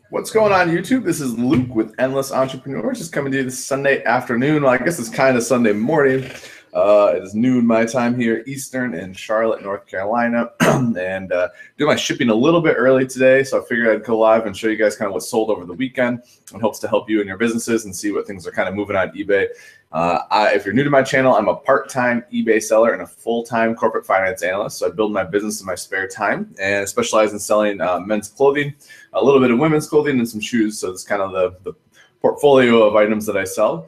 What's going on, YouTube? This is Luke with Endless Entrepreneurs, just coming to you this Sunday afternoon. Well, I guess it's kind of Sunday morning. It is noon my time here, Eastern, in Charlotte, North Carolina, and doing my shipping a little bit early today, so I figured I'd go live and show you guys kind of what sold over the weekend in hopes to help you in your businesses and see what things are kind of moving on eBay. If you're new to my channel, I'm a part-time eBay seller and a full-time corporate finance analyst. So I build my business in my spare time, and I specialize in selling men's clothing, a little bit of women's clothing, and some shoes. So it's kind of the portfolio of items that I sell.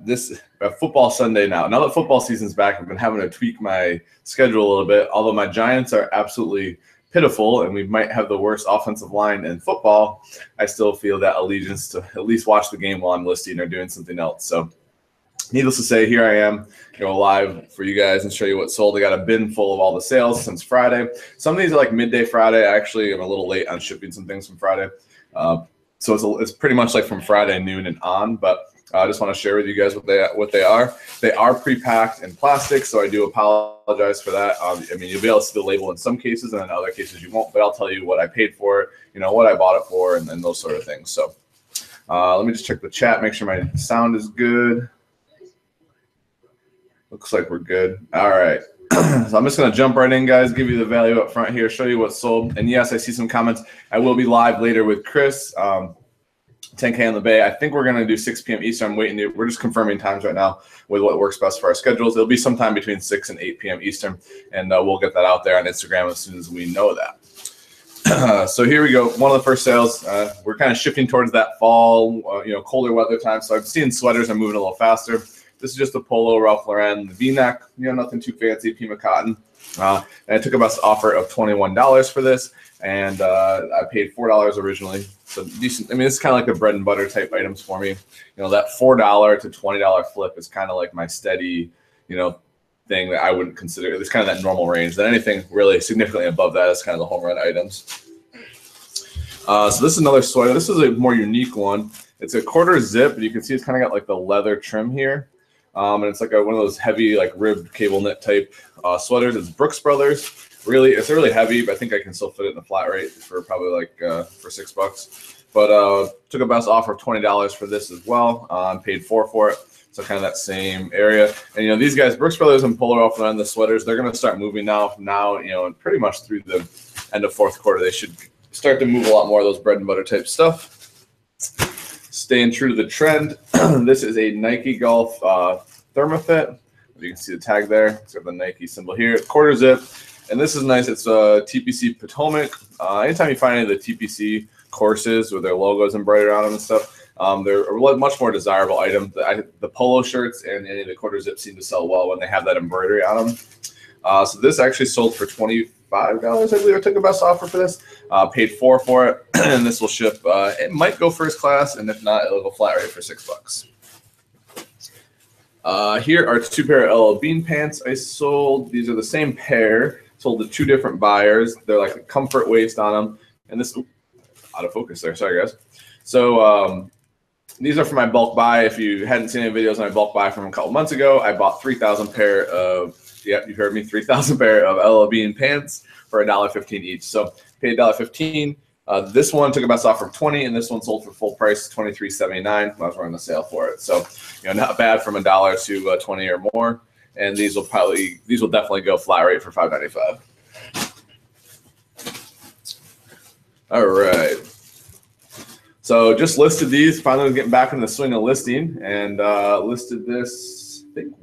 This football Sunday now that football season's back, I've been having to tweak my schedule a little bit. Although my Giants are absolutely pitiful and we might have the worst offensive line in football, I still feel that allegiance to at least watch the game while I'm listing or doing something else. So needless to say, here I am, live for you guys and show you what sold. I got a bin full of all the sales since Friday. Some of these are like midday Friday. I actually am a little late on shipping some things from Friday. So it's pretty much like from Friday noon and on, but I just want to share with you guys what they are. They are pre-packed in plastic, so I do apologize for that. I mean, you'll be able to see the label in some cases, and in other cases you won't, but I'll tell you what I paid for it, what I bought it for, and those sort of things. So let me just check the chat, make sure my sound is good. Looks like we're good. All right. So I'm just going to jump right in, guys, give you the value up front here, show you what sold. And yes, I see some comments. I will be live later with Chris. 10K on the Bay. I think we're going to do 6 p.m. Eastern. We're just confirming times right now with what works best for our schedules. It'll be sometime between 6 and 8 p.m. Eastern, and we'll get that out there on Instagram as soon as we know that. So here we go. One of the first sales. We're kind of shifting towards that fall, colder weather time. So I've seen sweaters are moving a little faster. This is just a Polo Ralph Lauren Vneck. Nothing too fancy, Pima cotton. And I took a best offer of $21 for this, and I paid $4 originally. So decent. I mean, it's kind of like the bread and butter type items for me. That $4 to $20 flip is kind of like my steady, thing that I wouldn't consider. It's kind of that normal range. Then anything really significantly above that is kind of the home run items. So this is another sweater. This is a more unique one. It's a quarter zip, but you can see it's kind of got like the leather trim here. And it's like one of those heavy, like ribbed cable knit type sweaters. It's Brooks Brothers. It's really heavy, but I think I can still fit it in a flat rate for probably like for $6. But took a best offer of $20 for this as well. Paid $4 for it. So kind of that same area. And these guys, Brooks Brothers and Polo Ralph Lauren, the sweaters, they're going to start moving now. And pretty much through the end of fourth quarter, they should start to move a lot more of those bread and butter type stuff. Staying true to the trend, this is a Nike Golf Thermofit. You can see the tag there. It's got the Nike symbol here. Quarter zip. And this is nice. It's a TPC Potomac. Anytime you find any of the TPC courses with their logos embroidered on them and stuff, they're a much more desirable item. The polo shirts and any of the quarter zips seem to sell well when they have that embroidery on them. So this actually sold for $25, I believe I took a best offer for this. Paid $4 for it, and this will ship. It might go first class, and if not, it'll go flat rate for $6. Here are 2 pair of LL Bean pants I sold. These are the same pair. Sold to 2 different buyers. They're like a comfort waist on them. And this, out of focus there, sorry guys. So these are for my bulk buy. If you hadn't seen any videos on my bulk buy from a couple months ago, I bought 3,000 pair of, yep, you heard me, 3,000 pair of LL Bean pants for $1.15 each. So paid $1.15. This one took a best offer of $20, and this one sold for full price, $23.79. I was running a sale for it. So, not bad from $1 to $20 or more. And these will definitely go flat rate for $5.95. All right. So just listed these. Finally getting back in the swing of listing, and listed this I think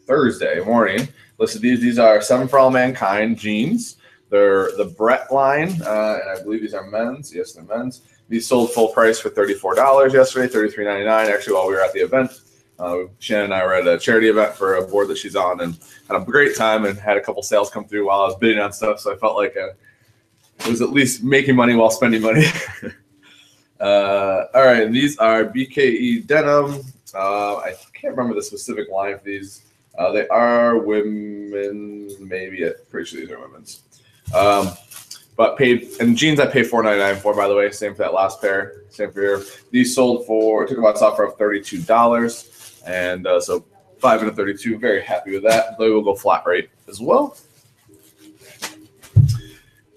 Thursday morning. Listed these. These are 7 for All Mankind jeans. They're the Brett line, and I believe these are men's. Yes, they're men's. These sold full price for $34 yesterday, $33.99. Actually, while we were at the event. Shannon and I were at a charity event for a board that she's on, and had a great time and had a couple sales come through while I was bidding on stuff. So I felt like it was at least making money while spending money. All right, and these are BKE denim. I can't remember the specific line for these. They are women, maybe. I'm pretty sure these are women's. But paid, and jeans I paid $4.99 for, by the way. Same for that last pair. Same for here. These sold for, took about offer of $32. And so 5 and a 32, very happy with that. They will go flat rate as well.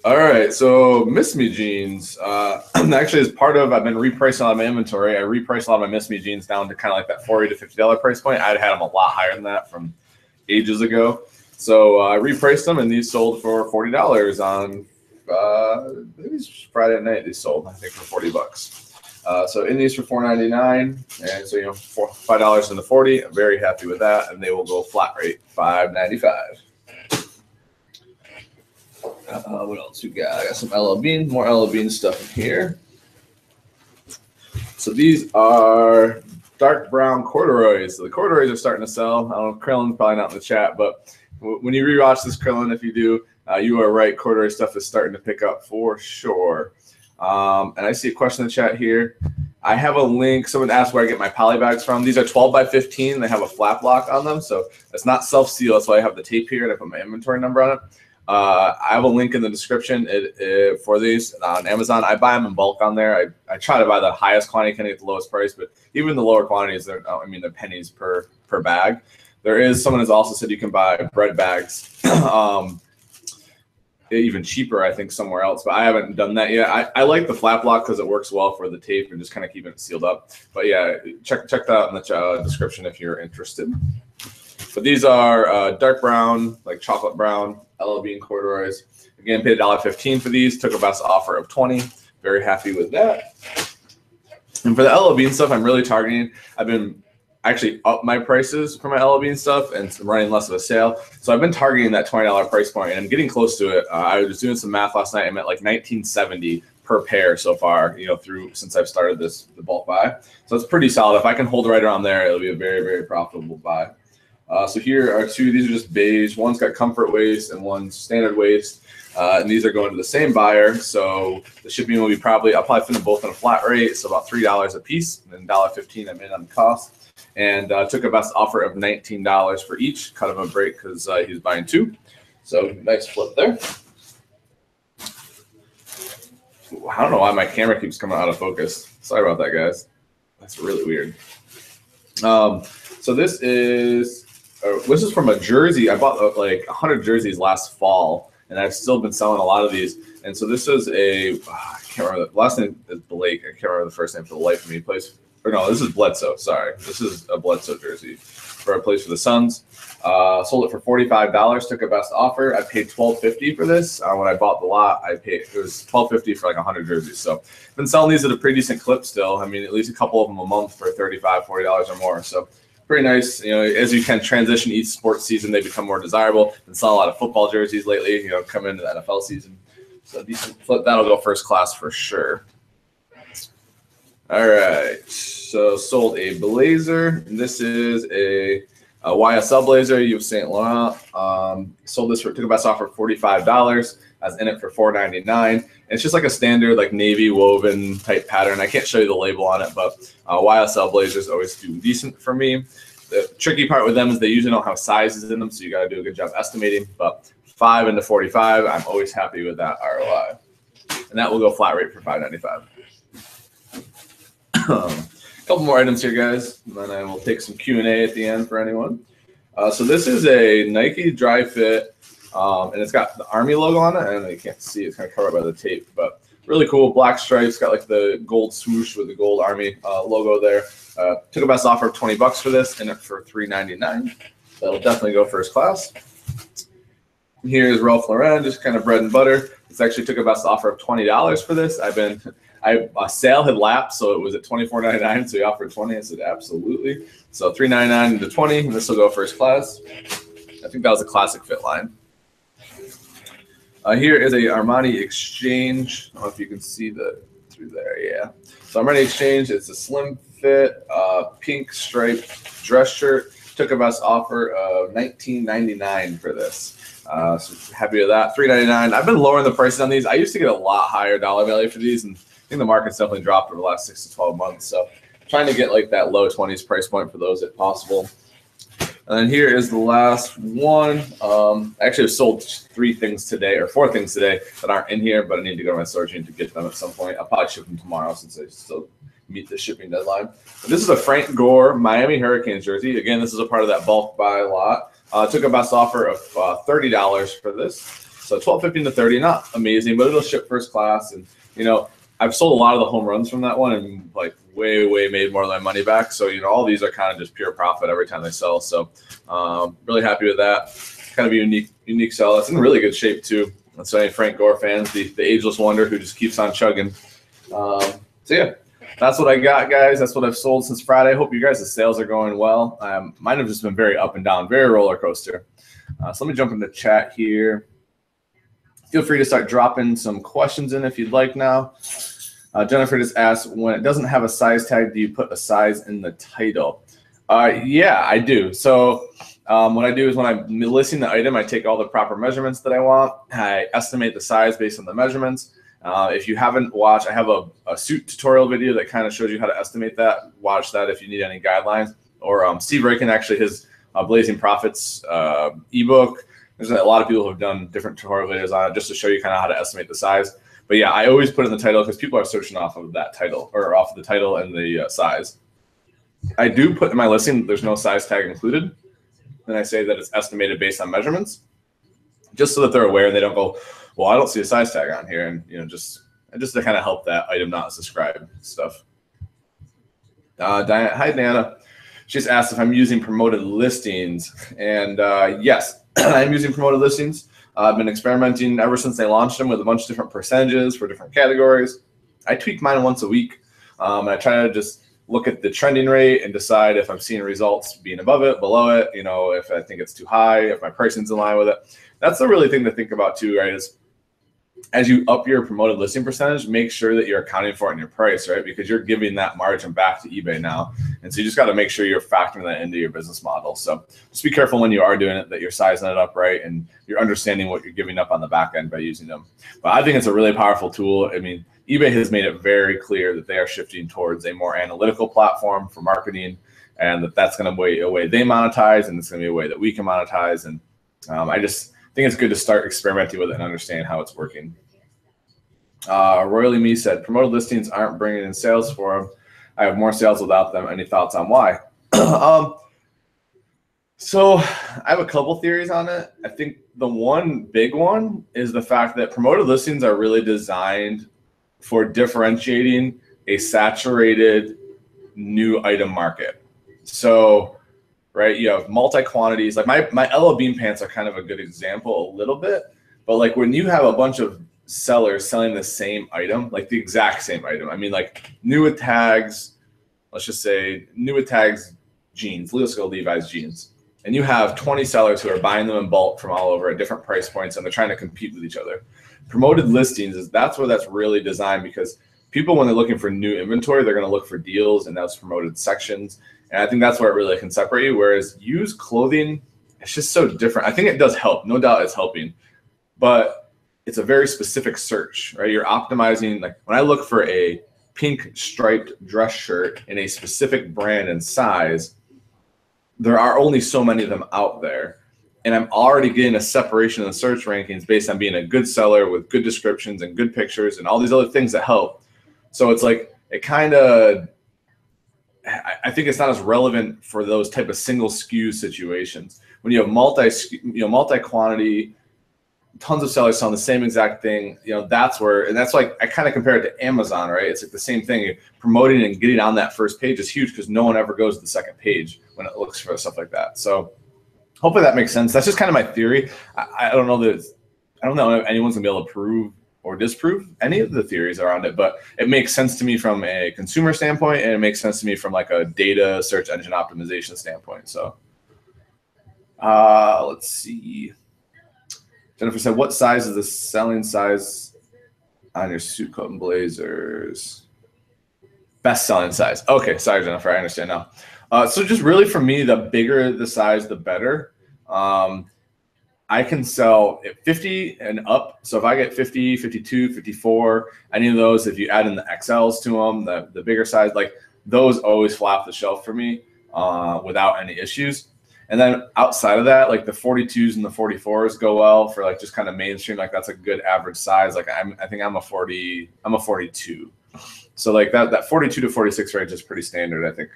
All right, so Miss Me jeans. Actually, as part of, I've been repricing a lot of my inventory. I repriced a lot of my Miss Me jeans down to kind of like that $40 to $50 price point. I'd had them a lot higher than that from ages ago. So I repriced them, and these sold for $40 on maybe Friday night. These sold, I think, for $40. So in these for $4.99, and so $5 into 40. I'm very happy with that, and they will go flat rate $5.95. What else we got? I got some LL Bean, more LL Bean stuff in here. So these are dark brown corduroys. So the corduroys are starting to sell. I don't know, Krillin probably not in the chat, but when you rewatch this, Krillin, if you do, you are right. Corduroy stuff is starting to pick up for sure. And I see a question in the chat here. I have a link. Someone asked where I get my poly bags from. These are 12 by 15. They have a flap lock on them, so it's not self-seal. That's why I have the tape here, and I put my inventory number on it. I have a link in the description for these on Amazon. I buy them in bulk on there. I try to buy the highest quantity, kind of get the lowest price, but even the lower quantities, they're pennies per bag. There is someone has also said you can buy bread bags, even cheaper, I think, somewhere else, but I haven't done that yet. I like the flap lock because it works well for the tape and just kind of keeping it sealed up. But yeah, check that out in the description if you're interested. But these are dark brown, like chocolate brown, LL Bean corduroys. Again, paid $1.15 for these. Took a best offer of $20. Very happy with that. And for the LL Bean stuff, I'm really targeting. I've been actually up my prices for my LL Bean stuff and running less of a sale. So I've been targeting that $20 price point, and I'm getting close to it. I was doing some math last night. I'm at like $19.70 per pair so far, since I've started the bulk buy. So it's pretty solid. If I can hold right around there, it'll be a very, very profitable buy. So here are two. These are just beige. One's got comfort waist and one's standard waist. And these are going to the same buyer. So the shipping will be I'll probably fit them both on a flat rate. So about $3 a piece, and then $1.15 I'm in on the cost. And took a best offer of $19 for each. Cut him a break because he's buying two. So nice flip there. I don't know why my camera keeps coming out of focus. Sorry about that, guys. That's really weird. So this is from a jersey. I bought like 100 jerseys last fall, and I've still been selling a lot of these. And so this is I can't remember. The last name is Blake. I can't remember the first name for the life of me. This is Bledsoe. Sorry. This is a Bledsoe jersey for a place for the Suns. Sold it for $45. Took a best offer. I paid $12.50 for this. When I bought the lot, it was $12.50 for like 100 jerseys. So I've been selling these at a pretty decent clip still. I mean, at least a couple of them a month for $35, $40 or more. So pretty nice. As you can transition each sports season, they become more desirable. Been selling a lot of football jerseys lately, coming into the NFL season. So decent flip. That'll go first class for sure. All right. So sold a blazer. And this is a YSL blazer, Yves Saint Laurent. Sold this took a best offer of $45. I was in it for $4.99. And it's just like a standard like navy woven type pattern. I can't show you the label on it, but YSL blazers always do decent for me. The tricky part with them is they usually don't have sizes in them, so you got to do a good job estimating. But 5 into 45, I'm always happy with that ROI. And that will go flat rate for $5.95. A couple more items here, guys, and then I will take some Q&A at the end for anyone. So this is a Nike Dry Fit, and it's got the Army logo on it. And you can't see it's kind of covered by the tape, but really cool. Black stripes, got like the gold swoosh with the gold Army logo there. Took a best offer of $20 for this, in it for $3.99. That'll definitely go first class. Here's Ralph Lauren, just kind of bread and butter. This actually took a best offer of $20 for this. A sale had lapsed, so it was at $24.99. So he offered $20. I said absolutely. So $3.99 into $20, and this will go first class. I think that was a classic fit line. Here is a Armani Exchange. I don't know if you can see through there. Yeah. So Armani Exchange. It's a slim fit, pink striped dress shirt. Took a best offer of $19.99 for this. So happy with that. $3.99. I've been lowering the prices on these. I used to get a lot higher dollar value for these, and I think the market's definitely dropped over the last 6 to 12 months. So trying to get like that low 20s price point for those if possible. And then here is the last one. Actually, I've sold 4 things today that aren't in here, but I need to go to my storage unit to get them at some point. I'll probably ship them tomorrow since I still meet the shipping deadline. But this is a Frank Gore Miami Hurricanes jersey. Again, this is a part of that bulk buy lot. Took a best offer of $30 for this. So 12.15 to 30, not amazing, but it'll ship first class. And you know, I've sold a lot of the home runs from that one and like way made more than my money back. So you know, all these are kind of just pure profit every time they sell. So really happy with that. Kind of a unique sell. It's in really good shape too. And so any Frank Gore fans, the ageless wonder who just keeps on chugging. So yeah, that's what I got, guys. That's what I've sold since Friday. Hope you guys' sales are going well. Mine have just been very up and down, very roller coaster. So let me jump into chat here. Feel free to start dropping some questions in if you'd like now. Jennifer just asked, when it doesn't have a size tag, do you put a size in the title? Yeah, I do. So what I do is when I'm listing the item, I take all the proper measurements that I want. I estimate the size based on the measurements. If you haven't watched, I have a suit tutorial video that kind of shows you how to estimate that. Watch that if you need any guidelines. Or Steve Rakin, actually, his Blazing Profits ebook. There's a lot of people who have done different tutorial videos on it just to show you kind of how to estimate the size. But yeah, I always put in the title because people are searching off of that title or off of the title and the size. I do put in my listing, there's no size tag included. And I say that it's estimated based on measurements, just so that they're aware and they don't go, well, I don't see a size tag on here. And, you know, just to kind of help that item not subscribe stuff. Hi, Diana. She's asked if I'm using promoted listings. And yes, I'm using promoted listings. I've been experimenting ever since they launched them with a bunch of different percentages for different categories. I tweak mine once a week. And I try to just look at the trending rate and decide if I'm seeing results being above it, below it, you know, if I think it's too high, if my pricing's in line with it. That's the really thing to think about too, right? Is as you up your promoted listing percentage, make sure that you're accounting for it in your price, right? Because you're giving that margin back to eBay now. And so you just got to make sure you're factoring that into your business model. So just be careful when you are doing it, that you're sizing it up right and you're understanding what you're giving up on the back end by using them. But I think it's a really powerful tool. I mean, eBay has made it very clear that they are shifting towards a more analytical platform for marketing, and that's going to be a way they monetize, and it's going to be a way that we can monetize. And I just think it's good to start experimenting with it and understand how it's working. Royally Me said, promoted listings aren't bringing in sales for them. I have more sales without them. Any thoughts on why? So I have a couple theories on it. I think the one big one is the fact that promoted listings are really designed for differentiating a saturated new item market. So, right, you have multi-quantities. Like my LO bean pants are kind of a good example a little bit, but like when you have a bunch of sellers selling the same item, like the exact same item. I mean, like new with tags, let's just say new with tags jeans, Levi's jeans. And you have 20 sellers who are buying them in bulk from all over at different price points, and they're trying to compete with each other. Promoted listings that's where that's really designed, because people, when they're looking for new inventory, they're going to look for deals and those promoted sections. And I think that's where it really can separate you. Whereas used clothing, it's just so different. I think it does help. No doubt it's helping. But it's a very specific search, right? You're optimizing. Like when I look for a pink striped dress shirt in a specific brand and size, there are only so many of them out there. And I'm already getting a separation in the search rankings based on being a good seller with good descriptions and good pictures and all these other things that help. So it's like, it kind of, I think it's not as relevant for those type of single SKU situations. When you have multi-quantity, tons of sellers selling the same exact thing, that's where, and that's like, I kind of compare it to Amazon, right? It's like the same thing. You're promoting and getting on that first page is huge because no one ever goes to the second page when it looks for stuff like that. So hopefully that makes sense. That's just kind of my theory. I don't know if anyone's gonna be able to prove or disprove any of the theories around it, but it makes sense to me from a consumer standpoint, and it makes sense to me from like a data search engine optimization standpoint. So let's see. Jennifer said, what size is the selling size on your suit coat and blazers? Best selling size. Okay, sorry, Jennifer, I understand now. So just really for me, the bigger the size, the better. I can sell at 50 and up. So if I get 50, 52, 54, any of those, if you add in the XLs to them, the bigger size, like those always flap the shelf for me without any issues. And then outside of that, like the 42s and the 44s go well for like just kind of mainstream. Like that's a good average size. Like I think I'm a 42. So like that 42 to 46 range is pretty standard, I think.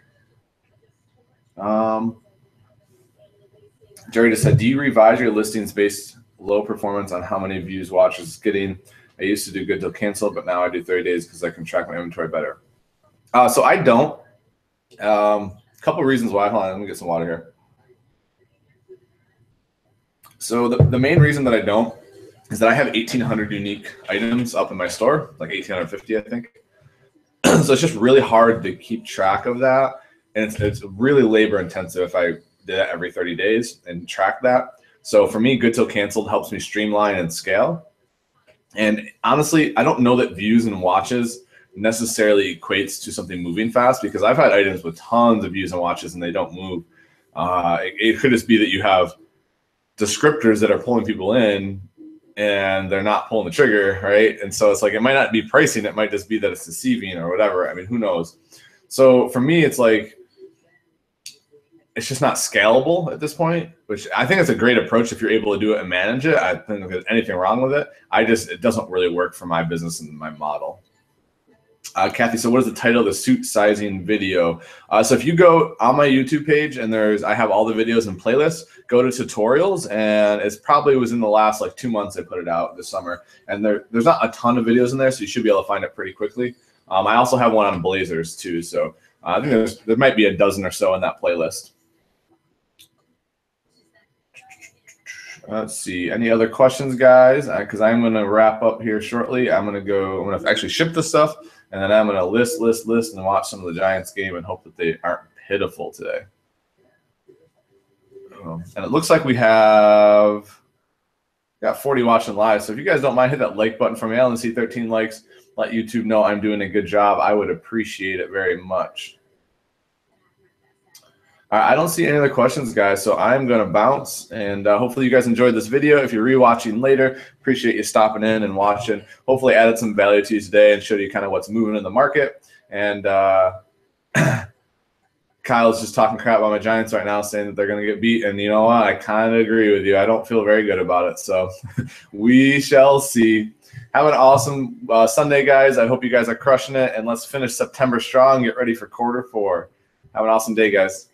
Jerry just said, do you revise your listings based low performance on how many views watches is getting. I used to do good till cancel, but now I do 30 days because I can track my inventory better. So I don't. Couple reasons why. Hold on, let me get some water here. So the main reason that I don't is that I have 1,800 unique items up in my store, like 1,850, I think. So it's just really hard to keep track of that. And it's really labor intensive if I did that every 30 days and track that. So for me, good till canceled helps me streamline and scale. And honestly, I don't know that views and watches necessarily equates to something moving fast, because I've had items with tons of views and watches and they don't move. It could just be that you have descriptors that are pulling people in and they're not pulling the trigger, right? And so it's like, it might not be pricing, it might just be that it's deceiving or whatever. I mean, who knows? So for me, it's like, it's just not scalable at this point, which I think it's a great approach if you're able to do it and manage it. I don't think there's anything wrong with it. It doesn't really work for my business and my model. Kathy, so what is the title of the suit sizing video? So if you go on my YouTube page and I have all the videos and playlists, go to tutorials, and it's probably was in the last like 2 months I put it out this summer. And there's not a ton of videos in there, so you should be able to find it pretty quickly. I also have one on blazers too. So I think there might be a dozen or so in that playlist. Let's see. Any other questions, guys? Because I'm going to wrap up here shortly. I'm going to actually ship the stuff, and then I'm going to list, and watch some of the Giants game and hope that they aren't pitiful today. And it looks like we got 40 watching live. So if you guys don't mind, hit that like button for me. I only see 13 likes. Let YouTube know I'm doing a good job. I would appreciate it very much. All right, I don't see any other questions, guys, so I'm going to bounce, and hopefully you guys enjoyed this video. If you're rewatching later, appreciate you stopping in and watching. Hopefully added some value to you today and showed you kind of what's moving in the market. And Kyle's just talking crap about my Giants right now, saying that they're going to get beat, and you know what? I kind of agree with you. I don't feel very good about it, so we shall see. Have an awesome Sunday, guys. I hope you guys are crushing it, and let's finish September strong. Get ready for quarter 4. Have an awesome day, guys.